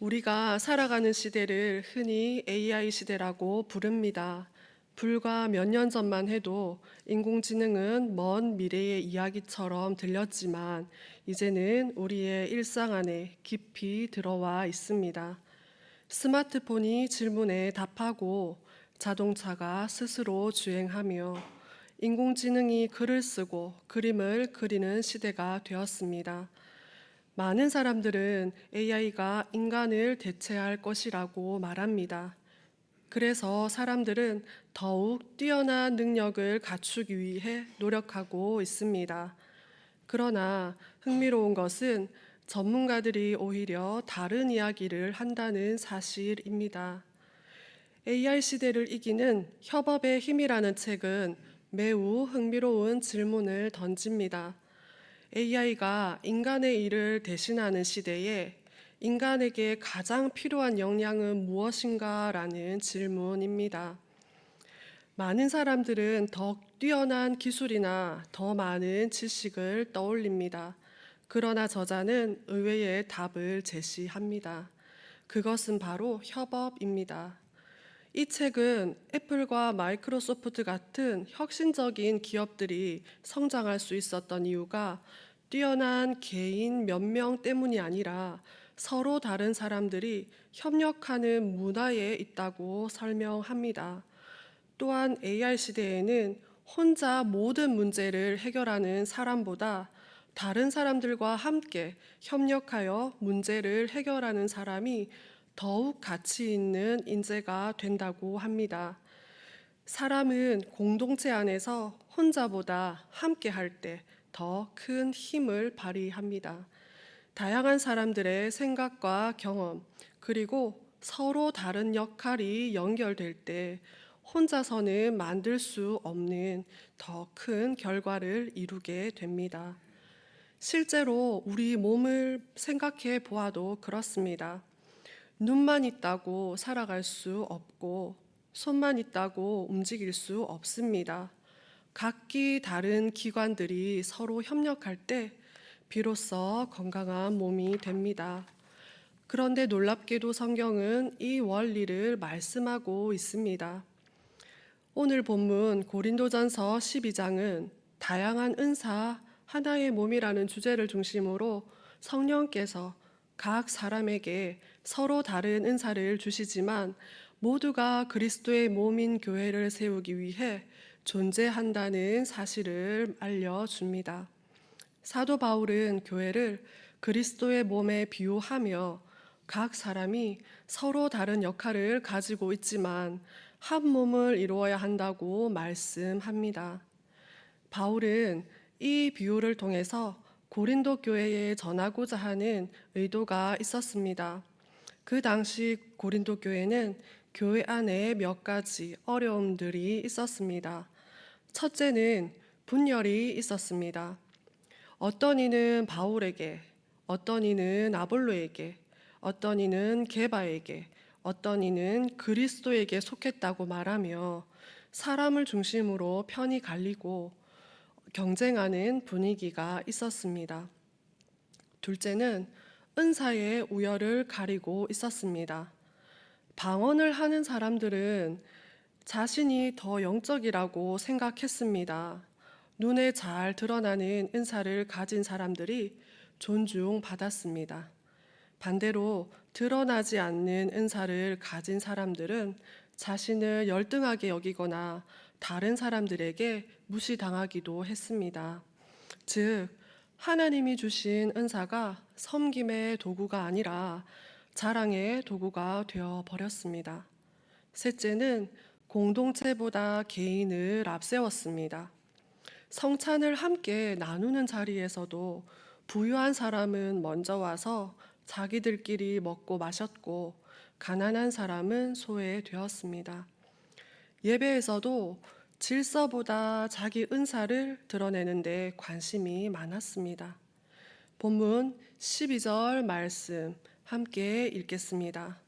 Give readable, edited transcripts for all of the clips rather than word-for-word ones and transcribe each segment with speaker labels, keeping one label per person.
Speaker 1: 우리가 살아가는 시대를 흔히 AI 시대라고 부릅니다. 불과 몇 년 전만 해도 인공지능은 먼 미래의 이야기처럼 들렸지만 이제는 우리의 일상 안에 깊이 들어와 있습니다. 스마트폰이 질문에 답하고 자동차가 스스로 주행하며 인공지능이 글을 쓰고 그림을 그리는 시대가 되었습니다. 많은 사람들은 AI가 인간을 대체할 것이라고 말합니다. 그래서 사람들은 더욱 뛰어난 능력을 갖추기 위해 노력하고 있습니다. 그러나 흥미로운 것은 전문가들이 오히려 다른 이야기를 한다는 사실입니다. AI 시대를 이기는 협업의 힘이라는 책은 매우 흥미로운 질문을 던집니다. AI가 인간의 일을 대신하는 시대에 인간에게 가장 필요한 역량은 무엇인가? 라는 질문입니다. 많은 사람들은 더 뛰어난 기술이나 더 많은 지식을 떠올립니다. 그러나 저자는 의외의 답을 제시합니다. 그것은 바로 협업입니다. 이 책은 애플과 마이크로소프트 같은 혁신적인 기업들이 성장할 수 있었던 이유가 뛰어난 개인 몇 명 때문이 아니라 서로 다른 사람들이 협력하는 문화에 있다고 설명합니다. 또한 AI 시대에는 혼자 모든 문제를 해결하는 사람보다 다른 사람들과 함께 협력하여 문제를 해결하는 사람이 더욱 가치 있는 인재가 된다고 합니다. 사람은 공동체 안에서 혼자보다 함께 할 때 더 큰 힘을 발휘합니다. 다양한 사람들의 생각과 경험, 그리고 서로 다른 역할이 연결될 때 혼자서는 만들 수 없는 더 큰 결과를 이루게 됩니다. 실제로 우리 몸을 생각해 보아도 그렇습니다. 눈만 있다고 살아갈 수 없고 손만 있다고 움직일 수 없습니다. 각기 다른 기관들이 서로 협력할 때 비로소 건강한 몸이 됩니다. 그런데 놀랍게도 성경은 이 원리를 말씀하고 있습니다. 오늘 본문 고린도전서 12장은 다양한 은사 하나의 몸이라는 주제를 중심으로 성령께서 각 사람에게 서로 다른 은사를 주시지만 모두가 그리스도의 몸인 교회를 세우기 위해 존재한다는 사실을 알려줍니다. 사도 바울은 교회를 그리스도의 몸에 비유하며 각 사람이 서로 다른 역할을 가지고 있지만 한 몸을 이루어야 한다고 말씀합니다. 바울은 이 비유를 통해서 고린도 교회에 전하고자 하는 의도가 있었습니다. 그 당시 고린도 교회는 교회 안에 몇 가지 어려움들이 있었습니다. 첫째는 분열이 있었습니다. 어떤 이는 바울에게, 어떤 이는 아볼로에게, 어떤 이는 게바에게, 어떤 이는 그리스도에게 속했다고 말하며 사람을 중심으로 편이 갈리고 경쟁하는 분위기가 있었습니다. 둘째는 은사의 우열을 가리고 있었습니다. 방언을 하는 사람들은 자신이 더 영적이라고 생각했습니다. 눈에 잘 드러나는 은사를 가진 사람들이 존중받았습니다. 반대로 드러나지 않는 은사를 가진 사람들은 자신을 열등하게 여기거나 다른 사람들에게 무시당하기도 했습니다. 즉, 하나님이 주신 은사가 섬김의 도구가 아니라 자랑의 도구가 되어 버렸습니다. 셋째는 공동체보다 개인을 앞세웠습니다. 성찬을 함께 나누는 자리에서도 부유한 사람은 먼저 와서 자기들끼리 먹고 마셨고 가난한 사람은 소외되었습니다. 예배에서도 질서보다 자기 은사를 드러내는 데 관심이 많았습니다. 본문 12절 말씀 함께 읽겠습니다.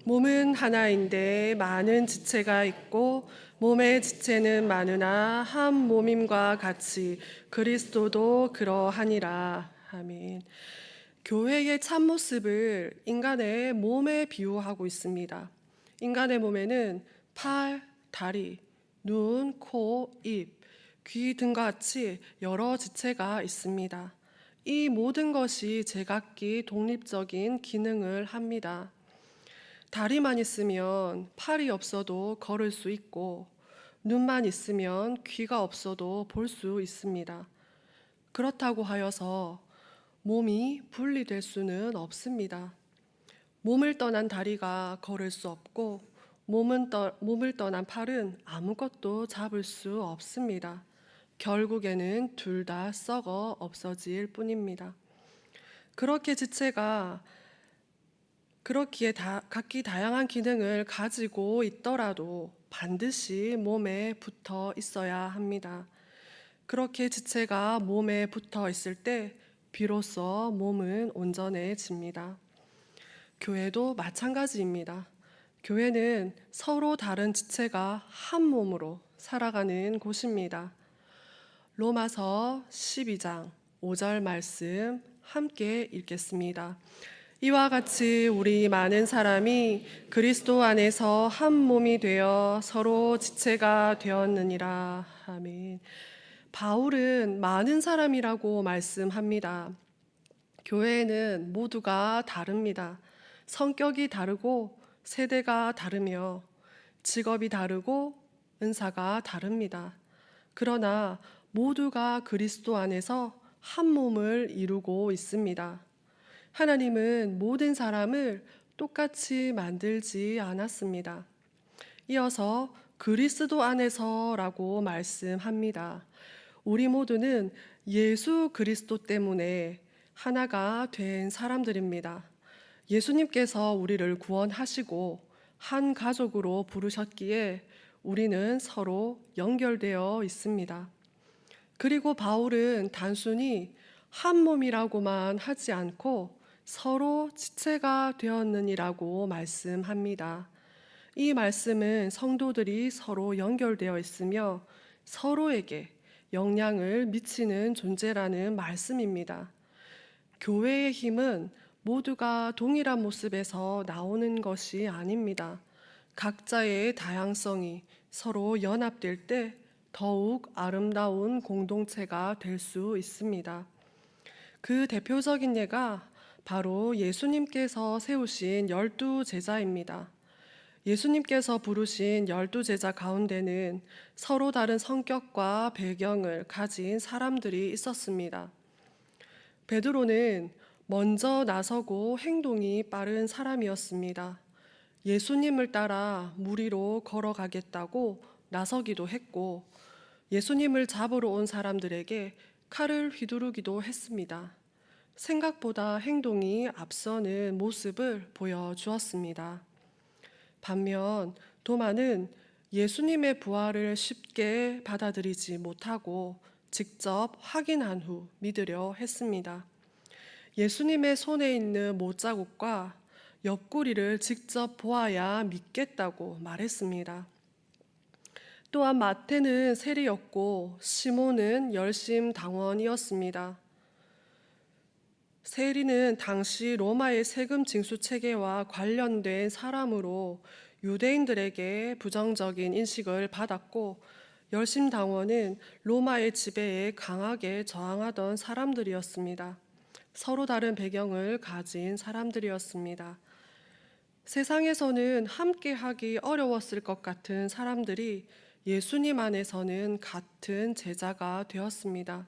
Speaker 1: 몸은 하나인데 많은 지체가 있고 몸의 지체는 많으나 한 몸임과 같이 그리스도도 그러하니라. 아멘. 교회의 참모습을 인간의 몸에 비유하고 있습니다. 인간의 몸에는 팔, 다리, 눈, 코, 입, 귀 등과 같이 여러 지체가 있습니다. 이 모든 것이 제각기 독립적인 기능을 합니다. 다리만 있으면 팔이 없어도 걸을 수 있고, 눈만 있으면 귀가 없어도 볼 수 있습니다. 그렇다고 하여서 몸이 분리될 수는 없습니다. 몸을 떠난 다리가 걸을 수 없고, 몸을 떠난 팔은 아무것도 잡을 수 없습니다. 결국에는 둘 다 썩어 없어질 뿐입니다. 그렇게 지체가 그렇기에 각기 다양한 기능을 가지고 있더라도 반드시 몸에 붙어 있어야 합니다. 그렇게 지체가 몸에 붙어 있을 때 비로소 몸은 온전해집니다. 교회도 마찬가지입니다. 교회는 서로 다른 지체가 한 몸으로 살아가는 곳입니다. 로마서 12장 5절 말씀 함께 읽겠습니다. 이와 같이 우리 많은 사람이 그리스도 안에서 한 몸이 되어 서로 지체가 되었느니라. 아멘. 바울은 많은 사람이라고 말씀합니다. 교회에는 모두가 다릅니다. 성격이 다르고 세대가 다르며 직업이 다르고 은사가 다릅니다. 그러나 모두가 그리스도 안에서 한 몸을 이루고 있습니다. 하나님은 모든 사람을 똑같이 만들지 않았습니다. 이어서 그리스도 안에서라고 말씀합니다. 우리 모두는 예수 그리스도 때문에 하나가 된 사람들입니다. 예수님께서 우리를 구원하시고 한 가족으로 부르셨기에 우리는 서로 연결되어 있습니다. 그리고 바울은 단순히 한 몸이라고만 하지 않고 서로 지체가 되었느니라고 말씀합니다. 이 말씀은 성도들이 서로 연결되어 있으며 서로에게 영향을 미치는 존재라는 말씀입니다. 교회의 힘은 모두가 동일한 모습에서 나오는 것이 아닙니다. 각자의 다양성이 서로 연합될 때 더욱 아름다운 공동체가 될 수 있습니다. 그 대표적인 예가 바로 예수님께서 세우신 12제자입니다. 예수님께서 부르신 12제자 가운데는 서로 다른 성격과 배경을 가진 사람들이 있었습니다. 베드로는 먼저 나서고 행동이 빠른 사람이었습니다. 예수님을 따라 물 위로 걸어가겠다고 나서기도 했고, 예수님을 잡으러 온 사람들에게 칼을 휘두르기도 했습니다. 생각보다 행동이 앞서는 모습을 보여주었습니다. 반면 도마는 예수님의 부활을 쉽게 받아들이지 못하고 직접 확인한 후 믿으려 했습니다. 예수님의 손에 있는 못자국과 옆구리를 직접 보아야 믿겠다고 말했습니다. 또한 마태는 세리였고 시몬은 열심당원이었습니다. 세리는 당시 로마의 세금 징수 체계와 관련된 사람으로 유대인들에게 부정적인 인식을 받았고, 열심당원은 로마의 지배에 강하게 저항하던 사람들이었습니다. 서로 다른 배경을 가진 사람들이었습니다. 세상에서는 함께하기 어려웠을 것 같은 사람들이 예수님 안에서는 같은 제자가 되었습니다.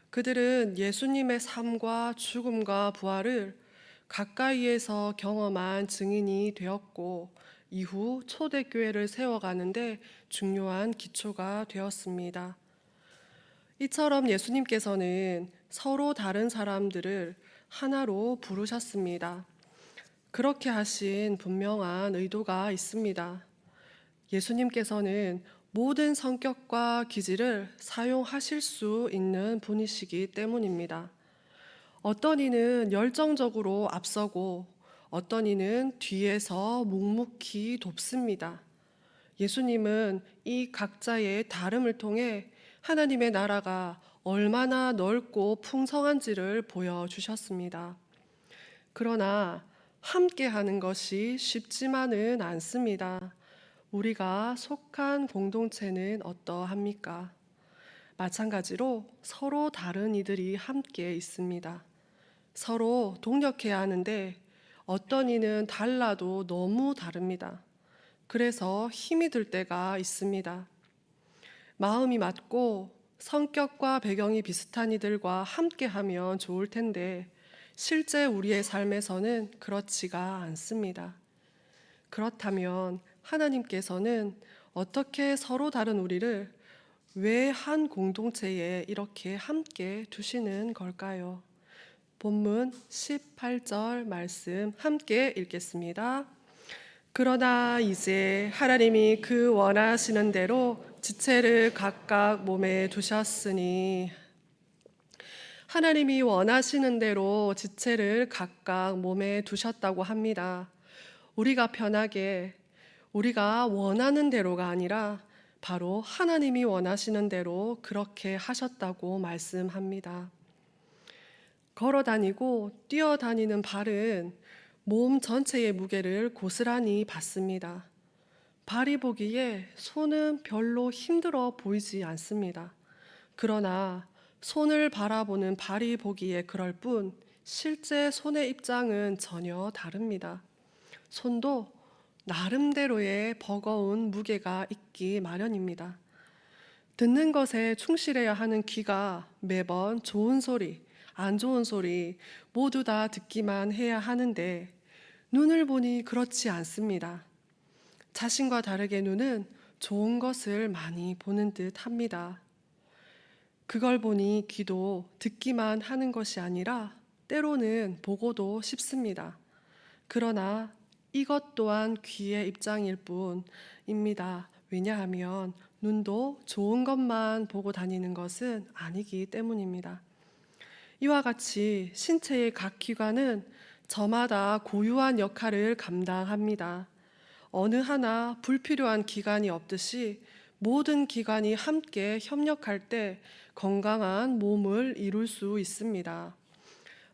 Speaker 1: 그들은 예수님의 삶과 죽음과 부활을 가까이에서 경험한 증인이 되었고, 이후 초대교회를 세워가는데 중요한 기초가 되었습니다. 이처럼 예수님께서는 서로 다른 사람들을 하나로 부르셨습니다. 그렇게 하신 분명한 의도가 있습니다. 예수님께서는 모든 성격과 기질을 사용하실 수 있는 분이시기 때문입니다. 어떤 이는 열정적으로 앞서고 어떤 이는 뒤에서 묵묵히 돕습니다. 예수님은 이 각자의 다름을 통해 하나님의 나라가 얼마나 넓고 풍성한지를 보여주셨습니다. 그러나 함께 하는 것이 쉽지만은 않습니다. 우리가 속한 공동체는 어떠합니까? 마찬가지로 서로 다른 이들이 함께 있습니다. 서로 동력해야 하는데 어떤 이는 달라도 너무 다릅니다. 그래서 힘이 들 때가 있습니다. 마음이 맞고 성격과 배경이 비슷한 이들과 함께 하면 좋을 텐데 실제 우리의 삶에서는 그렇지가 않습니다. 그렇다면 하나님께서는 어떻게 서로 다른 우리를 왜 한 공동체에 이렇게 함께 두시는 걸까요? 본문 18절 말씀 함께 읽겠습니다. 그러나 이제 하나님이 그 원하시는 대로 지체를 각각 몸에 두셨으니, 하나님이 원하시는 대로 지체를 각각 몸에 두셨다고 합니다. 우리가 편하게, 우리가 원하는 대로가 아니라 바로 하나님이 원하시는 대로 그렇게 하셨다고 말씀합니다. 걸어 다니고 뛰어 다니는 발은 몸 전체의 무게를 고스란히 받습니다. 발이 보기에 손은 별로 힘들어 보이지 않습니다. 그러나 손을 바라보는 발이 보기에 그럴 뿐 실제 손의 입장은 전혀 다릅니다. 손도 나름대로의 버거운 무게가 있기 마련입니다. 듣는 것에 충실해야 하는 귀가 매번 좋은 소리, 안 좋은 소리 모두 다 듣기만 해야 하는데 눈을 보니 그렇지 않습니다. 자신과 다르게 눈은 좋은 것을 많이 보는 듯 합니다. 그걸 보니 귀도 듣기만 하는 것이 아니라 때로는 보고도 싶습니다. 그러나 이것 또한 귀의 입장일 뿐입니다. 왜냐하면 눈도 좋은 것만 보고 다니는 것은 아니기 때문입니다. 이와 같이 신체의 각 기관은 저마다 고유한 역할을 감당합니다. 어느 하나 불필요한 기관이 없듯이 모든 기관이 함께 협력할 때 건강한 몸을 이룰 수 있습니다.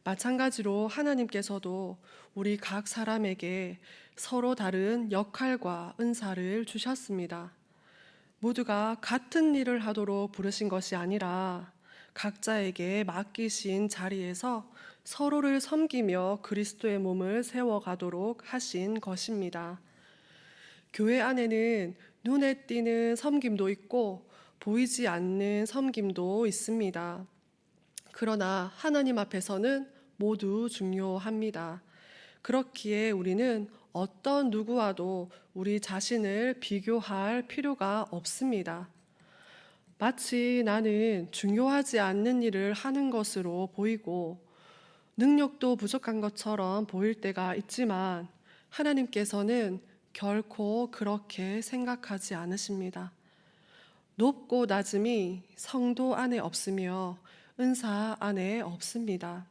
Speaker 1: 마찬가지로 하나님께서도 우리 각 사람에게 서로 다른 역할과 은사를 주셨습니다. 모두가 같은 일을 하도록 부르신 것이 아니라 각자에게 맡기신 자리에서 서로를 섬기며 그리스도의 몸을 세워가도록 하신 것입니다. 교회 안에는 눈에 띄는 섬김도 있고 보이지 않는 섬김도 있습니다. 그러나 하나님 앞에서는 모두 중요합니다. 그렇기에 우리는 어떤 누구와도 우리 자신을 비교할 필요가 없습니다. 마치 나는 중요하지 않는 일을 하는 것으로 보이고 능력도 부족한 것처럼 보일 때가 있지만 하나님께서는 결코 그렇게 생각하지 않으십니다. 높고 낮음이 성도 안에 없으며 은사 안에 없습니다.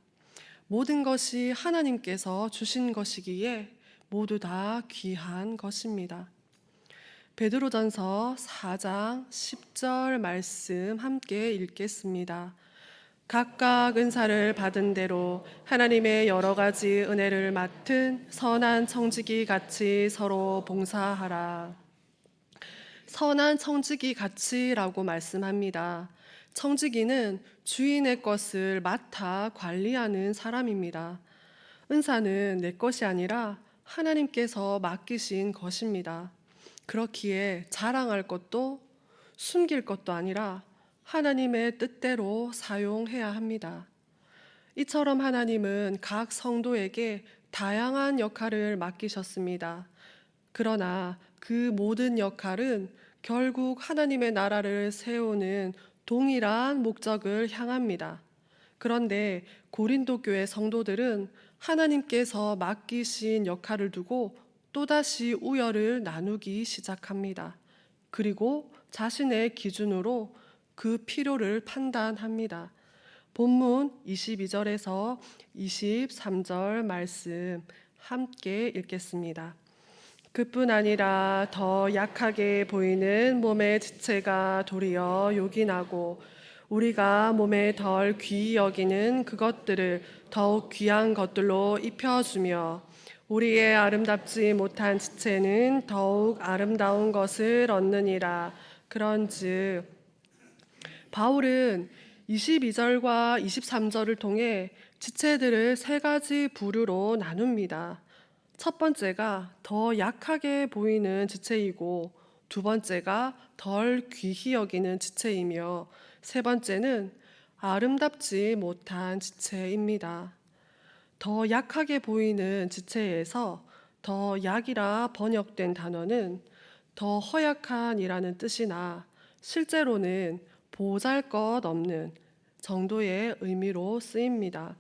Speaker 1: 모든 것이 하나님께서 주신 것이기에 모두 다 귀한 것입니다. 베드로전서 4장 10절 말씀 함께 읽겠습니다. 각각 은사를 받은 대로 하나님의 여러 가지 은혜를 맡은 선한 청지기 같이 서로 봉사하라. 선한 청지기 같이라고 말씀합니다. 청지기는 주인의 것을 맡아 관리하는 사람입니다. 은사는 내 것이 아니라 하나님께서 맡기신 것입니다. 그렇기에 자랑할 것도 숨길 것도 아니라 하나님의 뜻대로 사용해야 합니다. 이처럼 하나님은 각 성도에게 다양한 역할을 맡기셨습니다. 그러나 그 모든 역할은 결국 하나님의 나라를 세우는 동일한 목적을 향합니다. 그런데 고린도 교회 성도들은 하나님께서 맡기신 역할을 두고 또다시 우열을 나누기 시작합니다. 그리고 자신의 기준으로 그 필요를 판단합니다. 본문 22절에서 23절 말씀 함께 읽겠습니다. 그뿐 아니라 더 약하게 보이는 몸의 지체가 도리어 요긴하고 우리가 몸에 덜 귀히 여기는 그것들을 더욱 귀한 것들로 입혀주며 우리의 아름답지 못한 지체는 더욱 아름다운 것을 얻느니라. 그런즉 바울은 22절과 23절을 통해 지체들을 세 가지 부류로 나눕니다. 첫 번째가 더 약하게 보이는 지체이고, 두 번째가 덜 귀히 여기는 지체이며, 세 번째는 아름답지 못한 지체입니다. 더 약하게 보이는 지체에서 더 약이라 번역된 단어는 더 허약한이라는 뜻이나 실제로는 보잘것없는 정도의 의미로 쓰입니다.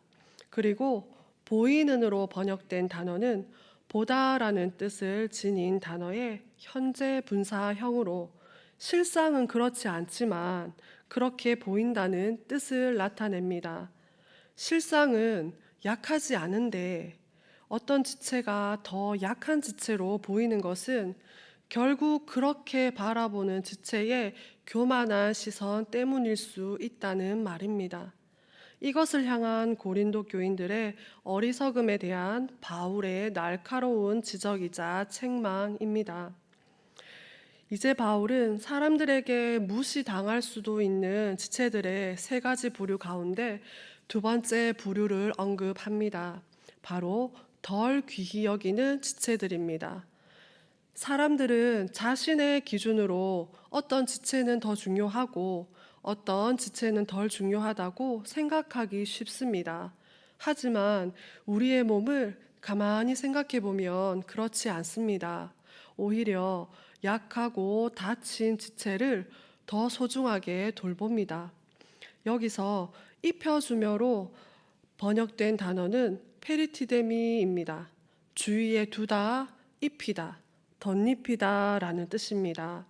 Speaker 1: 그리고 보이는으로 번역된 단어는 보다라는 뜻을 지닌 단어의 현재 분사형으로 실상은 그렇지 않지만 그렇게 보인다는 뜻을 나타냅니다. 실상은 약하지 않은데 어떤 지체가 더 약한 지체로 보이는 것은 결국 그렇게 바라보는 지체의 교만한 시선 때문일 수 있다는 말입니다. 이것을 향한 고린도 교인들의 어리석음에 대한 바울의 날카로운 지적이자 책망입니다. 이제 바울은 사람들에게 무시당할 수도 있는 지체들의 세 가지 부류 가운데 두 번째 부류를 언급합니다. 바로 덜 귀히 여기는 지체들입니다. 사람들은 자신의 기준으로 어떤 지체는 더 중요하고 어떤 지체는 덜 중요하다고 생각하기 쉽습니다. 하지만 우리의 몸을 가만히 생각해 보면 그렇지 않습니다. 오히려 약하고 다친 지체를 더 소중하게 돌봅니다. 여기서 입혀주며로 번역된 단어는 페리티데미입니다. 주위에 두다, 입히다, 덧입히다 라는 뜻입니다.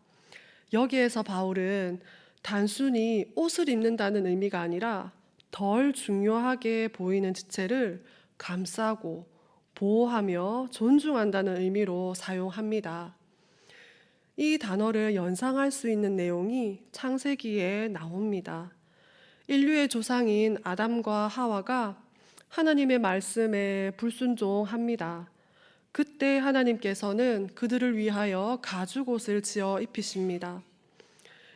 Speaker 1: 여기에서 바울은 단순히 옷을 입는다는 의미가 아니라 덜 중요하게 보이는 지체를 감싸고 보호하며 존중한다는 의미로 사용합니다. 이 단어를 연상할 수 있는 내용이 창세기에 나옵니다. 인류의 조상인 아담과 하와가 하나님의 말씀에 불순종합니다. 그때 하나님께서는 그들을 위하여 가죽옷을 지어 입히십니다.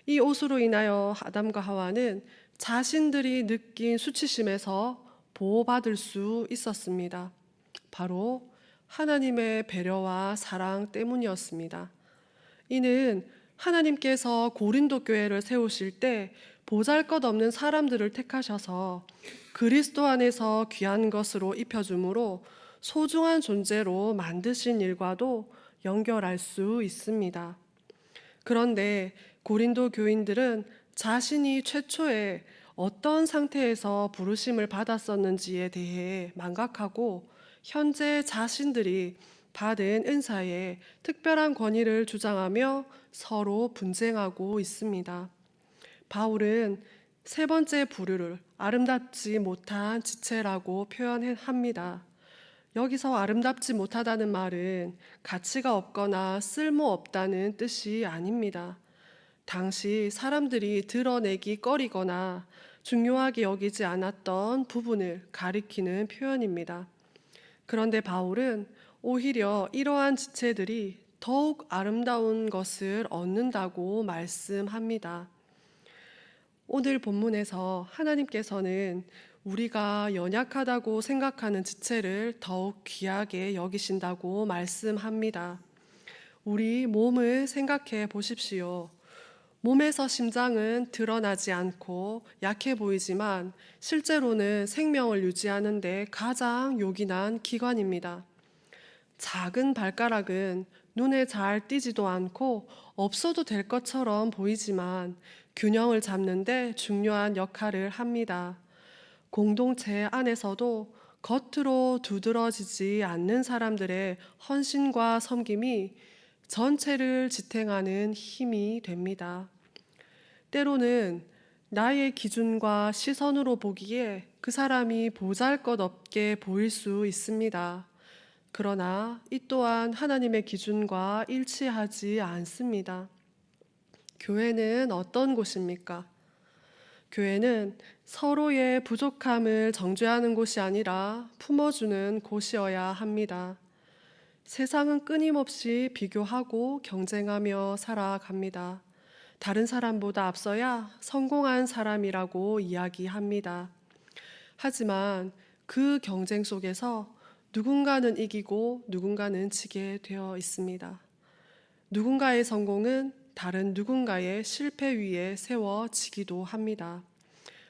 Speaker 1: 이 옷으로 인하여 아담과 하와는 자신들이 느낀 수치심에서 보호받을 수 있었습니다. 바로 하나님의 배려와 사랑 때문이었습니다. 이는 하나님께서 고린도 교회를 세우실 때 보잘것없는 사람들을 택하셔서 그리스도 안에서 귀한 것으로 입혀줌으로 소중한 존재로 만드신 일과도 연결할 수 있습니다. 그런데 고린도 교인들은 자신이 최초에 어떤 상태에서 부르심을 받았었는지에 대해 망각하고 현재 자신들이 받은 은사에 특별한 권위를 주장하며 서로 분쟁하고 있습니다. 바울은 세 번째 부류를 아름답지 못한 지체라고 표현합니다. 여기서 아름답지 못하다는 말은 가치가 없거나 쓸모없다는 뜻이 아닙니다. 당시 사람들이 드러내기 꺼리거나 중요하게 여기지 않았던 부분을 가리키는 표현입니다. 그런데 바울은 오히려 이러한 지체들이 더욱 아름다운 것을 얻는다고 말씀합니다. 오늘 본문에서 하나님께서는 우리가 연약하다고 생각하는 지체를 더욱 귀하게 여기신다고 말씀합니다. 우리 몸을 생각해 보십시오. 몸에서 심장은 드러나지 않고 약해 보이지만 실제로는 생명을 유지하는 데 가장 요긴한 기관입니다. 작은 발가락은 눈에 잘 띄지도 않고 없어도 될 것처럼 보이지만 균형을 잡는 데 중요한 역할을 합니다. 공동체 안에서도 겉으로 두드러지지 않는 사람들의 헌신과 섬김이 전체를 지탱하는 힘이 됩니다. 때로는 나의 기준과 시선으로 보기에 그 사람이 보잘것없게 보일 수 있습니다. 그러나 이 또한 하나님의 기준과 일치하지 않습니다. 교회는 어떤 곳입니까? 교회는 서로의 부족함을 정죄하는 곳이 아니라 품어주는 곳이어야 합니다. 세상은 끊임없이 비교하고 경쟁하며 살아갑니다. 다른 사람보다 앞서야 성공한 사람이라고 이야기합니다. 하지만 그 경쟁 속에서 누군가는 이기고 누군가는 지게 되어 있습니다. 누군가의 성공은 다른 누군가의 실패 위에 세워지기도 합니다.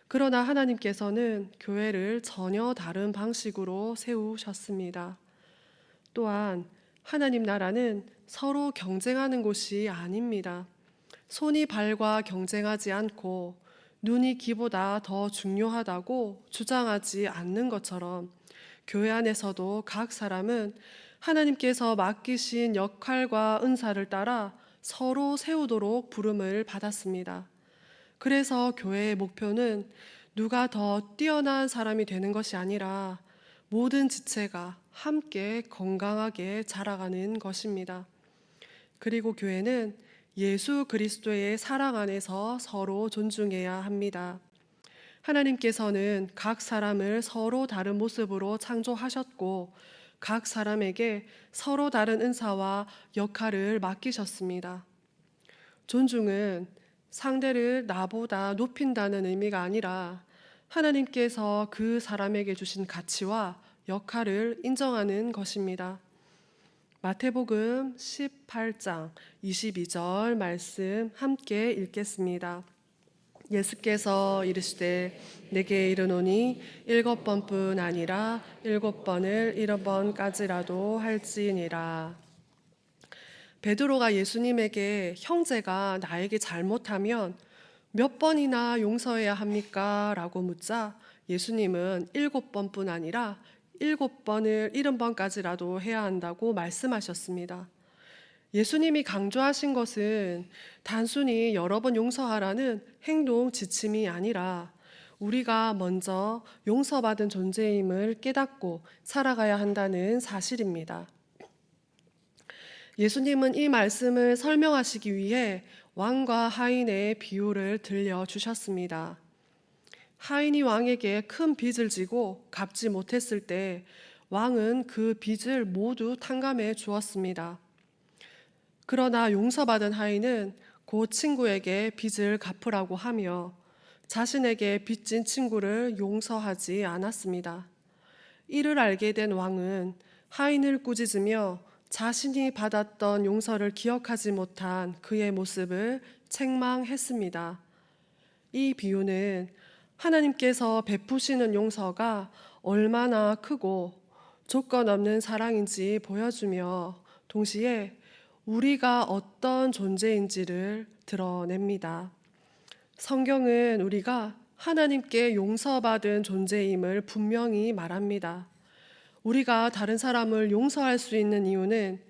Speaker 1: 그러나 하나님께서는 교회를 전혀 다른 방식으로 세우셨습니다. 또한 하나님 나라는 서로 경쟁하는 곳이 아닙니다. 손이 발과 경쟁하지 않고 눈이 귀보다 더 중요하다고 주장하지 않는 것처럼 교회 안에서도 각 사람은 하나님께서 맡기신 역할과 은사를 따라 서로 세우도록 부름을 받았습니다. 그래서 교회의 목표는 누가 더 뛰어난 사람이 되는 것이 아니라 모든 지체가 함께 건강하게 자라가는 것입니다. 그리고 교회는 예수 그리스도의 사랑 안에서 서로 존중해야 합니다. 하나님께서는 각 사람을 서로 다른 모습으로 창조하셨고 각 사람에게 서로 다른 은사와 역할을 맡기셨습니다. 존중은 상대를 나보다 높인다는 의미가 아니라 하나님께서 그 사람에게 주신 가치와 역할을 인정하는 것입니다. 마태복음 18장 22절 말씀 함께 읽겠습니다. 예수께서 이르시되 내게 이르노니 7번뿐 아니라 7번을 7번까지라도 할지니라. 베드로가 예수님에게 형제가 나에게 잘못하면 몇 번이나 용서해야 합니까? 라고 묻자 예수님은 7번뿐 아니라 7번을 70번까지라도 해야 한다고 말씀하셨습니다. 예수님이 강조하신 것은 단순히 여러 번 용서하라는 행동 지침이 아니라 우리가 먼저 용서받은 존재임을 깨닫고 살아가야 한다는 사실입니다. 예수님은 이 말씀을 설명하시기 위해 왕과 하인의 비유를 들려주셨습니다. 하인이 왕에게 큰 빚을 지고 갚지 못했을 때 왕은 그 빚을 모두 탕감해 주었습니다. 그러나 용서받은 하인은 그 친구에게 빚을 갚으라고 하며 자신에게 빚진 친구를 용서하지 않았습니다. 이를 알게 된 왕은 하인을 꾸짖으며 자신이 받았던 용서를 기억하지 못한 그의 모습을 책망했습니다. 이 비유는 하나님께서 베푸시는 용서가 얼마나 크고 조건 없는 사랑인지 보여주며 동시에 우리가 어떤 존재인지를 드러냅니다. 성경은 우리가 하나님께 용서받은 존재임을 분명히 말합니다. 우리가 다른 사람을 용서할 수 있는 이유는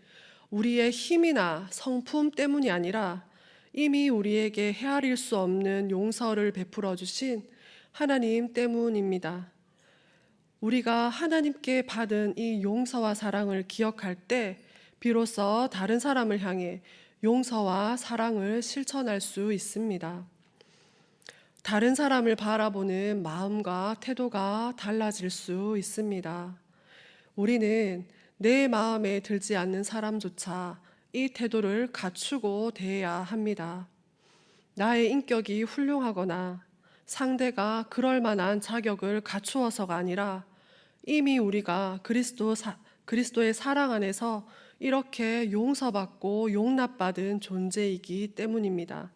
Speaker 1: 우리의 힘이나 성품 때문이 아니라 이미 우리에게 헤아릴 수 없는 용서를 베풀어 주신 하나님 때문입니다. 우리가 하나님께 받은 이 용서와 사랑을 기억할 때 비로소 다른 사람을 향해 용서와 사랑을 실천할 수 있습니다. 다른 사람을 바라보는 마음과 태도가 달라질 수 있습니다. 우리는 내 마음에 들지 않는 사람조차 이 태도를 갖추고 대해야 합니다. 나의 인격이 훌륭하거나 상대가 그럴 만한 자격을 갖추어서가 아니라 이미 우리가 그리스도의 사랑 안에서 이렇게 용서받고 용납받은 존재이기 때문입니다.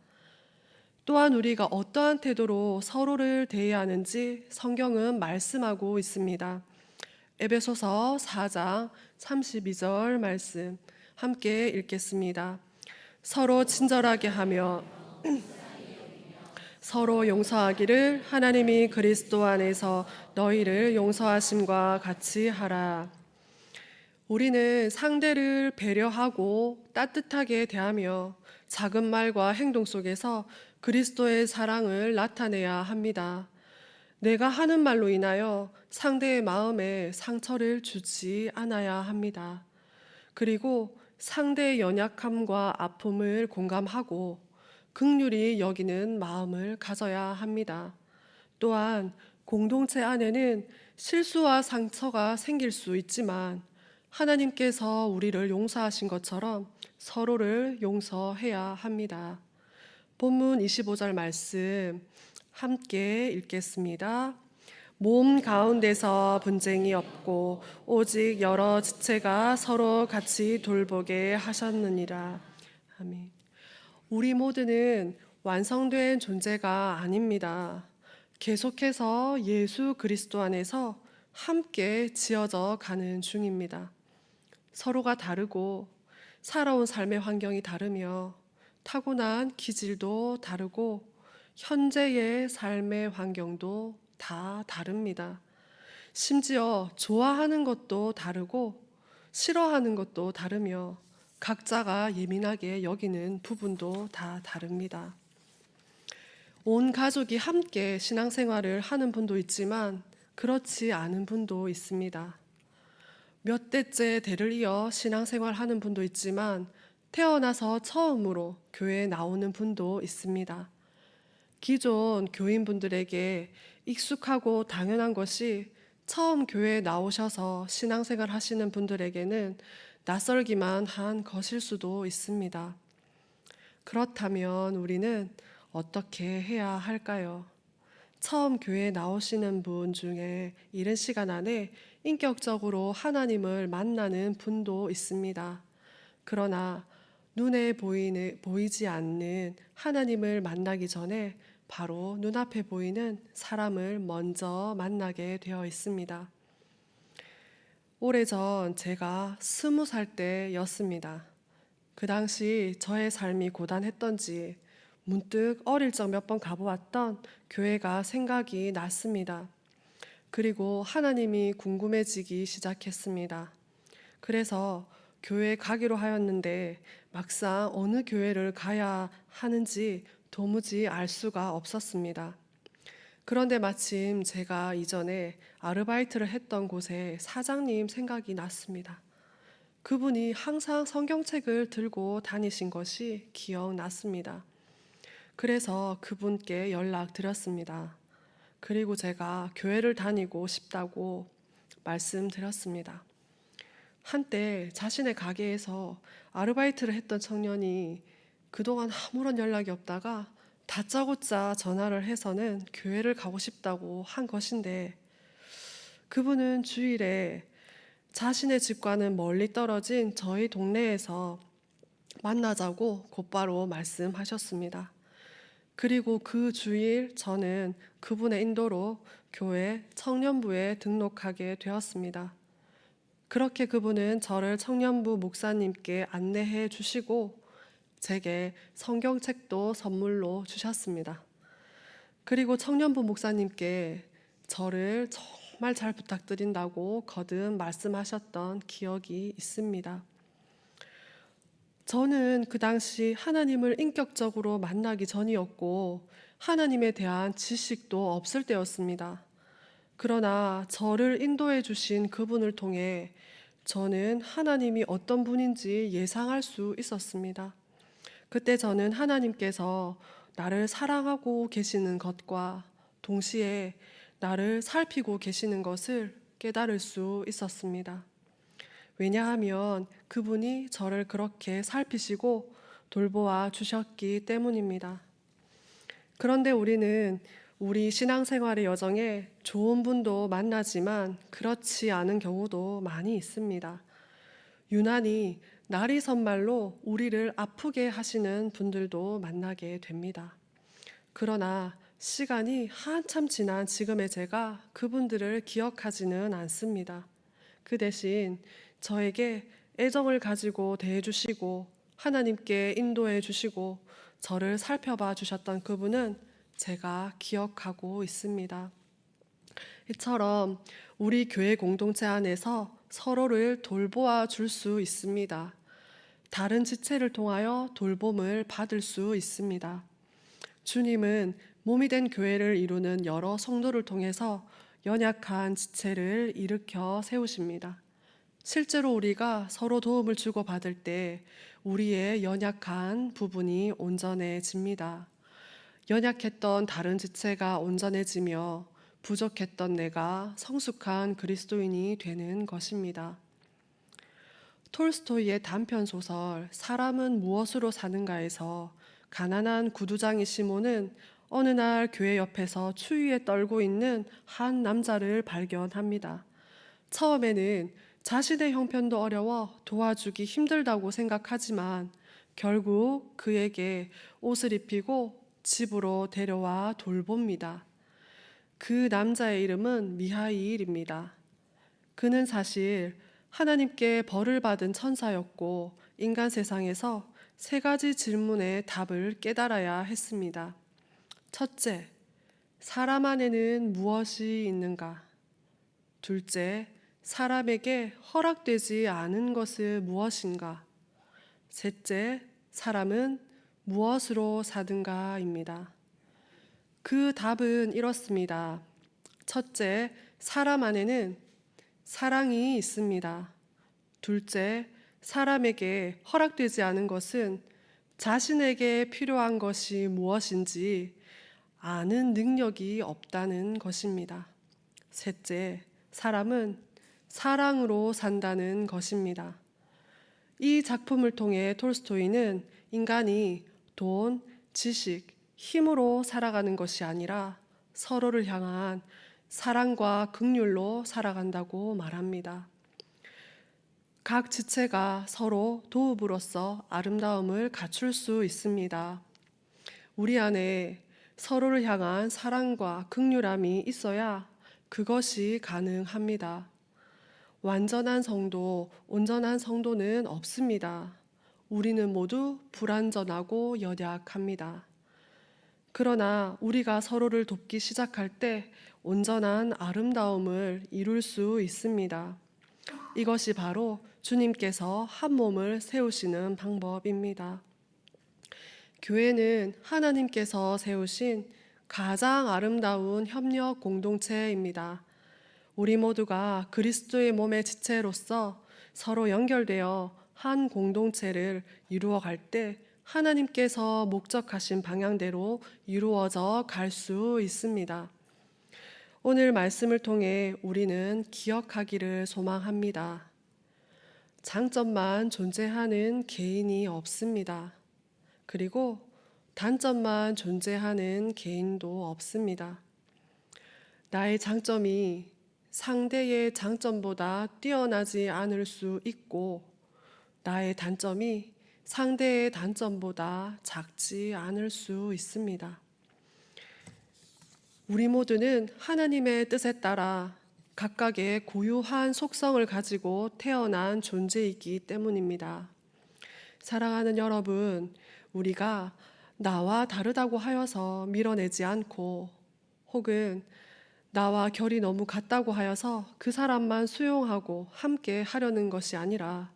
Speaker 1: 또한 우리가 어떠한 태도로 서로를 대해야 하는지 성경은 말씀하고 있습니다. 에베소서 4장 32절 말씀 함께 읽겠습니다. 서로 친절하게 하며 서로 용서하기를 하나님이 그리스도 안에서 너희를 용서하심과 같이 하라. 우리는 상대를 배려하고 따뜻하게 대하며 작은 말과 행동 속에서 그리스도의 사랑을 나타내야 합니다. 내가 하는 말로 인하여 상대의 마음에 상처를 주지 않아야 합니다. 그리고 상대의 연약함과 아픔을 공감하고 긍휼히 여기는 마음을 가져야 합니다. 또한 공동체 안에는 실수와 상처가 생길 수 있지만 하나님께서 우리를 용서하신 것처럼 서로를 용서해야 합니다. 본문 25절 말씀 함께 읽겠습니다. 몸 가운데서 분쟁이 없고 오직 여러 지체가 서로 같이 돌보게 하셨느니라. 아멘. 우리 모두는 완성된 존재가 아닙니다. 계속해서 예수 그리스도 안에서 함께 지어져 가는 중입니다. 서로가 다르고 살아온 삶의 환경이 다르며 타고난 기질도 다르고 현재의 삶의 환경도 다 다릅니다. 심지어 좋아하는 것도 다르고 싫어하는 것도 다르며 각자가 예민하게 여기는 부분도 다 다릅니다. 온 가족이 함께 신앙생활을 하는 분도 있지만 그렇지 않은 분도 있습니다. 몇 대째 대를 이어 신앙생활 하는 분도 있지만 태어나서 처음으로 교회에 나오는 분도 있습니다. 기존 교인분들에게 익숙하고 당연한 것이 처음 교회에 나오셔서 신앙생활 하시는 분들에게는 낯설기만 한 것일 수도 있습니다. 그렇다면 우리는 어떻게 해야 할까요? 처음 교회에 나오시는 분 중에 이른 시간 안에 인격적으로 하나님을 만나는 분도 있습니다. 그러나 눈에 보이지 않는 하나님을 만나기 전에 바로 눈앞에 보이는 사람을 먼저 만나게 되어 있습니다. 오래전 제가 20살 때였습니다. 그 당시 저의 삶이 고단했던지 문득 어릴 적 몇 번 가보았던 교회가 생각이 났습니다. 그리고 하나님이 궁금해지기 시작했습니다. 그래서 교회에 가기로 하였는데 막상 어느 교회를 가야 하는지 도무지 알 수가 없었습니다. 그런데 마침 제가 이전에 아르바이트를 했던 곳에 사장님 생각이 났습니다. 그분이 항상 성경책을 들고 다니신 것이 기억났습니다. 그래서 그분께 연락드렸습니다. 그리고 제가 교회를 다니고 싶다고 말씀드렸습니다. 한때 자신의 가게에서 아르바이트를 했던 청년이 그동안 아무런 연락이 없다가 다짜고짜 전화를 해서는 교회를 가고 싶다고 한 것인데 그분은 주일에 자신의 집과는 멀리 떨어진 저희 동네에서 만나자고 곧바로 말씀하셨습니다. 그리고 그 주일 저는 그분의 인도로 교회 청년부에 등록하게 되었습니다. 그렇게 그분은 저를 청년부 목사님께 안내해 주시고 제게 성경책도 선물로 주셨습니다. 그리고 청년부 목사님께 저를 정말 잘 부탁드린다고 거듭 말씀하셨던 기억이 있습니다. 저는 그 당시 하나님을 인격적으로 만나기 전이었고 하나님에 대한 지식도 없을 때였습니다. 그러나 저를 인도해 주신 그분을 통해 저는 하나님이 어떤 분인지 예상할 수 있었습니다. 그때 저는 하나님께서 나를 사랑하고 계시는 것과 동시에 나를 살피고 계시는 것을 깨달을 수 있었습니다. 왜냐하면 그분이 저를 그렇게 살피시고 돌보아 주셨기 때문입니다. 그런데 우리는 우리 신앙생활의 여정에 좋은 분도 만나지만 그렇지 않은 경우도 많이 있습니다. 유난히 날이 선말로 우리를 아프게 하시는 분들도 만나게 됩니다. 그러나 시간이 한참 지난 지금의 제가 그분들을 기억하지는 않습니다. 그 대신 저에게 애정을 가지고 대해주시고 하나님께 인도해 주시고 저를 살펴봐 주셨던 그분은 제가 기억하고 있습니다. 이처럼 우리 교회 공동체 안에서 서로를 돌보아 줄 수 있습니다. 다른 지체를 통하여 돌봄을 받을 수 있습니다. 주님은 몸이 된 교회를 이루는 여러 성도를 통해서 연약한 지체를 일으켜 세우십니다. 실제로 우리가 서로 도움을 주고받을 때 우리의 연약한 부분이 온전해집니다. 연약했던 다른 지체가 온전해지며 부족했던 내가 성숙한 그리스도인이 되는 것입니다. 톨스토이의 단편 소설 사람은 무엇으로 사는가에서 가난한 구두장이 시몬은 어느 날 교회 옆에서 추위에 떨고 있는 한 남자를 발견합니다. 처음에는 자신의 형편도 어려워 도와주기 힘들다고 생각하지만 결국 그에게 옷을 입히고 집으로 데려와 돌봅니다. 그 남자의 이름은 미하일입니다. 그는 사실 하나님께 벌을 받은 천사였고 인간 세상에서 세 가지 질문의 답을 깨달아야 했습니다. 첫째, 사람 안에는 무엇이 있는가? 둘째, 사람에게 허락되지 않은 것은 무엇인가? 셋째, 사람은 무엇으로 사든가입니다. 그 답은 이렇습니다. 첫째, 사람 안에는 사랑이 있습니다. 둘째, 사람에게 허락되지 않은 것은 자신에게 필요한 것이 무엇인지 아는 능력이 없다는 것입니다. 셋째, 사람은 사랑으로 산다는 것입니다. 이 작품을 통해 톨스토이는 인간이 돈, 지식, 힘으로 살아가는 것이 아니라 서로를 향한 사랑과 긍휼로 살아간다고 말합니다. 각 지체가 서로 도읍으로써 아름다움을 갖출 수 있습니다. 우리 안에 서로를 향한 사랑과 긍휼함이 있어야 그것이 가능합니다. 완전한 성도, 온전한 성도는 없습니다. 우리는 모두 불완전하고 연약합니다. 그러나 우리가 서로를 돕기 시작할 때 온전한 아름다움을 이룰 수 있습니다. 이것이 바로 주님께서 한 몸을 세우시는 방법입니다. 교회는 하나님께서 세우신 가장 아름다운 협력 공동체입니다. 우리 모두가 그리스도의 몸의 지체로서 서로 연결되어 한 공동체를 이루어 갈 때 하나님께서 목적하신 방향대로 이루어져 갈 수 있습니다. 오늘 말씀을 통해 우리는 기억하기를 소망합니다. 장점만 존재하는 개인이 없습니다. 그리고 단점만 존재하는 개인도 없습니다. 나의 장점이 상대의 장점보다 뛰어나지 않을 수 있고 나의 단점이 상대의 단점보다 작지 않을 수 있습니다. 우리 모두는 하나님의 뜻에 따라 각각의 고유한 속성을 가지고 태어난 존재이기 때문입니다. 사랑하는 여러분, 우리가 나와 다르다고 하여서 밀어내지 않고 혹은 나와 결이 너무 같다고 하여서 그 사람만 수용하고 함께 하려는 것이 아니라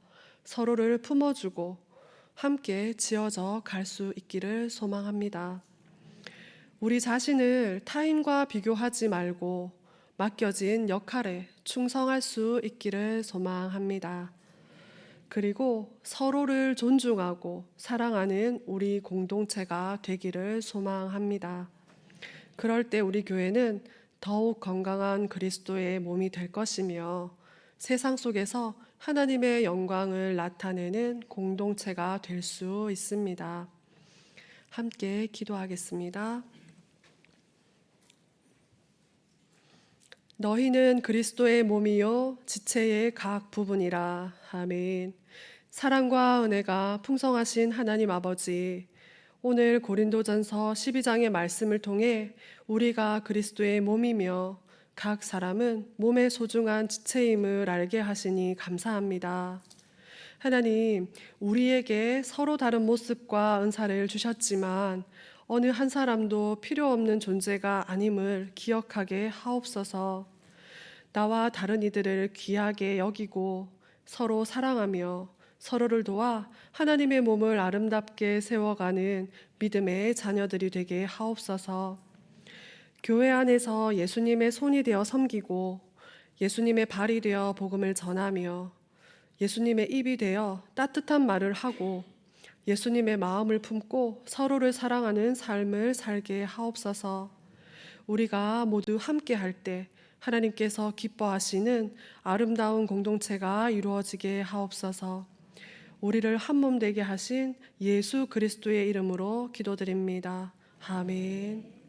Speaker 1: 서로를 품어주고 함께 지어져 갈 수 있기를 소망합니다. 우리 자신을 타인과 비교하지 말고 맡겨진 역할에 충성할 수 있기를 소망합니다. 그리고 서로를 존중하고 사랑하는 우리 공동체가 되기를 소망합니다. 그럴 때 우리 교회는 더욱 건강한 그리스도의 몸이 될 것이며 세상 속에서 하나님의 영광을 나타내는 공동체가 될 수 있습니다. 함께 기도하겠습니다. 너희는 그리스도의 몸이요 지체의 각 부분이라. 아멘. 사랑과 은혜가 풍성하신 하나님 아버지, 오늘 고린도전서 12장의 말씀을 통해 우리가 그리스도의 몸이며 각 사람은 몸의 소중한 지체임을 알게 하시니 감사합니다. 하나님, 우리에게 서로 다른 모습과 은사를 주셨지만 어느 한 사람도 필요 없는 존재가 아님을 기억하게 하옵소서. 나와 다른 이들을 귀하게 여기고 서로 사랑하며 서로를 도와 하나님의 몸을 아름답게 세워가는 믿음의 자녀들이 되게 하옵소서. 교회 안에서 예수님의 손이 되어 섬기고 예수님의 발이 되어 복음을 전하며 예수님의 입이 되어 따뜻한 말을 하고 예수님의 마음을 품고 서로를 사랑하는 삶을 살게 하옵소서. 우리가 모두 함께 할 때 하나님께서 기뻐하시는 아름다운 공동체가 이루어지게 하옵소서. 우리를 한 몸 되게 하신 예수 그리스도의 이름으로 기도드립니다. 아멘.